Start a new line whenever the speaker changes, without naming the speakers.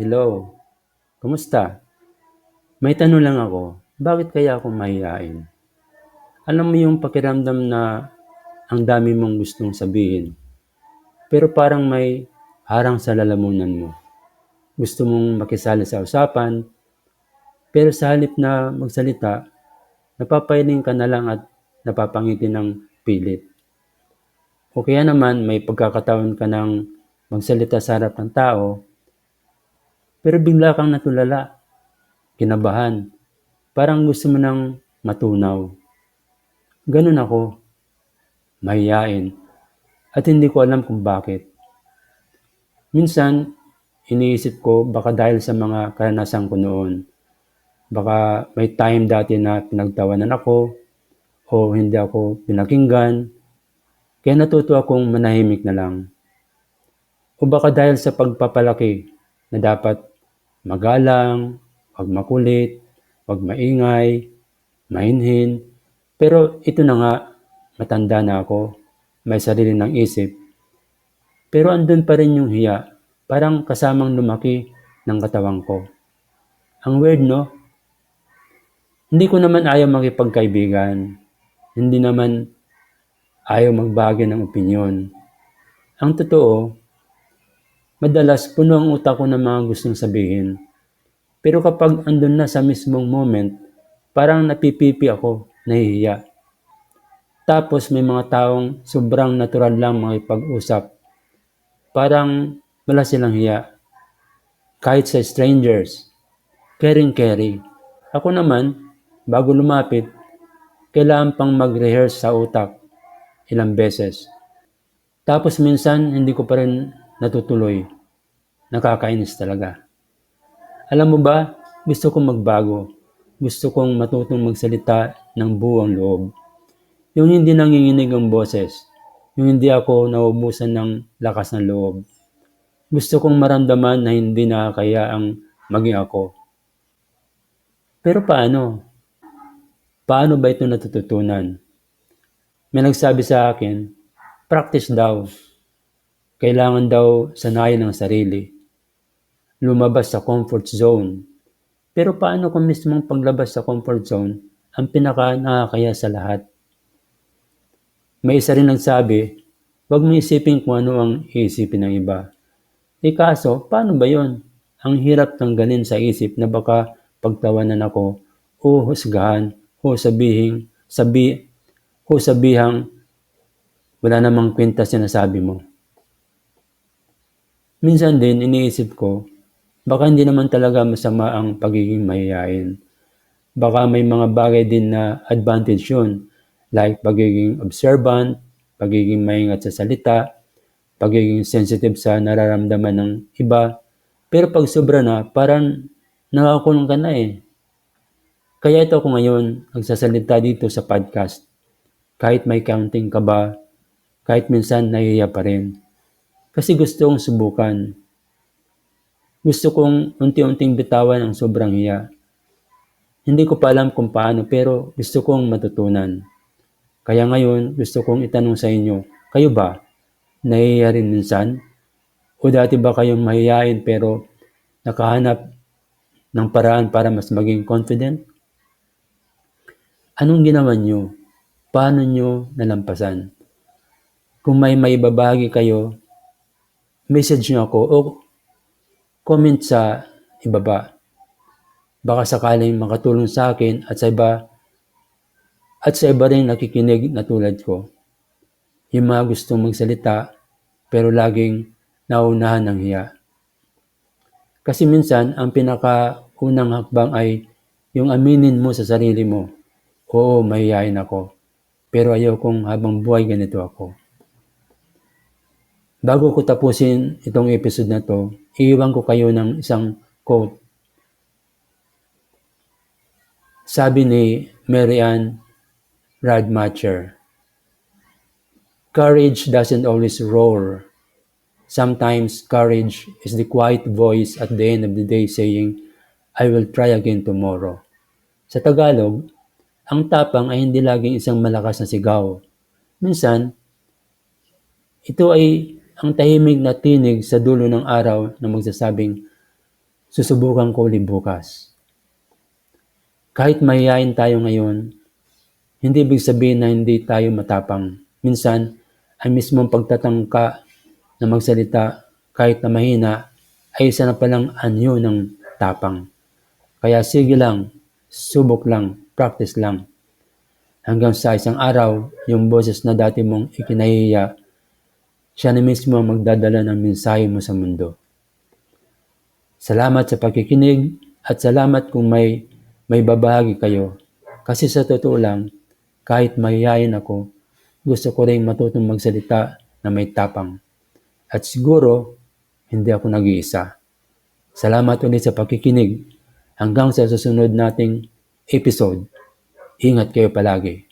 Hello, kumusta? May tanong lang ako, bakit kaya ako mahiyain? Alam mo yung pakiramdam na ang dami mong gustong sabihin, pero parang may harang sa lalamunan mo. Gusto mong makisali sa usapan, pero sa halip na magsalita, napapahiling ka na lang at napapangiti ng pilit. O kaya naman may pagkakataon ka ng magsalita sa harap ng tao, pero bigla kang natulala, kinabahan, parang gusto mo nang matunaw. Ganun ako, mahiyain, at hindi ko alam kung bakit. Minsan, iniisip ko baka dahil sa mga karanasan ko noon. Baka may time dati na pinagtawanan ako o hindi ako pinakinggan, kaya natuto akong manahimik na lang. O baka dahil sa pagpapalaki na dapat magalang, wag makulit, wag maingay, mainhin. Pero ito na nga, matanda na ako, may sarili ng isip. Pero andun pa rin yung hiya, parang kasamang lumaki ng katawan ko. Ang weird, no? Hindi ko naman ayaw makipagkaibigan. Hindi naman ayaw magbagi ng opinyon. Ang totoo, madalas puno ang utak ko ng mga gustong sabihin. Pero kapag andun na sa mismong moment, parang napipipi ako, nahihiya. Tapos may mga taong sobrang natural lang makipag-usap. Parang wala silang hiya. Kahit sa strangers, caring-caring. Ako naman, bago lumapit, kailangan pang mag-rehearse sa utak ilang beses. Tapos minsan, hindi ko pa rin natutuloy. Nakakainis talaga. Alam mo ba, gusto kong magbago. Gusto kong matutong magsalita ng buong loob. Yung hindi nanginginig ang boses. Yung hindi ako naubusan ng lakas ng loob. Gusto kong maramdaman na hindi nakakaya ang maging ako. Pero paano? Paano ba ito natututunan? May nagsabi sa akin, practice daw. Kailangan daw sanayin ang sarili. Lumabas sa comfort zone. Pero paano kung mismong paglabas sa comfort zone ang pinaka nakakaya sa lahat? May isa rin nagsabi, huwag mo isipin kung ano ang iisipin ng iba. Kaso, paano ba yon? Ang hirap tanggalin sa isip na baka pagtawanan ako o husgahan o sabihang wala namang kwenta sinasabi mo. Minsan din iniisip ko, baka hindi naman talaga masama ang pagiging mahiyain. Baka may mga bagay din na advantage yun, like pagiging observant, pagiging maingat sa salita, pagiging sensitive sa nararamdaman ng iba. Pero pag sobra na, parang nakakulong ka na eh. Kaya ito ako ngayon, nagsasalita dito sa podcast. Kahit may counting ka ba, kahit minsan nahihiya pa rin. Kasi gusto kong subukan. Gusto kong unti-unting bitawan ang sobrang hiya. Hindi ko pa alam kung paano pero gusto kong matutunan. Kaya ngayon gusto kong itanong sa inyo, kayo ba? Nahihiya rin minsan? O dati ba kayong mahihayin pero nakahanap ng paraan para mas maging confident? Anong ginawa nyo? Paano nyo nalampasan? Kung may maibabahagi kayo, message nyo ako o comment sa ibaba. Baka sakaling makatulong sa akin at sa iba rin nakikinig na tulad ko. Yung mga gustong magsalita pero laging nauunahan ng hiya. Kasi minsan ang pinakaunang hakbang ay yung aminin mo sa sarili mo. Oo, mahihayin ako. Pero ayaw kong habang buhay ganito ako. Bago ko tapusin itong episode na to, iiwan ko kayo ng isang quote. Sabi ni Marianne Radmacher, courage doesn't always roar. Sometimes courage is the quiet voice at the end of the day saying, I will try again tomorrow. Sa Tagalog, Ang tapang ay hindi laging isang malakas na sigaw. Minsan, ito ay ang tahimik na tinig sa dulo ng araw na magsasabing, susubukan ko ulit bukas. Kahit mahihain tayo ngayon, hindi ibig sabihin na hindi tayo matapang. Minsan, ay mismong pagtatangka na magsalita kahit na mahina ay isa na palang anyo ng tapang. Kaya sige lang, subok lang, practice lang. Hanggang sa isang araw, yung boses na dati mong ikinahiya, siya na mismo ang magdadala ng mensahe mo sa mundo. Salamat sa pakikinig at salamat kung may babahagi kayo. Kasi sa totoo lang, kahit mahihayin ako, gusto ko rin matutong magsalita na may tapang. At siguro, hindi ako nag-iisa. Salamat ulit sa pakikinig. Hanggang sa susunod nating episode. Ingat kayo palagi.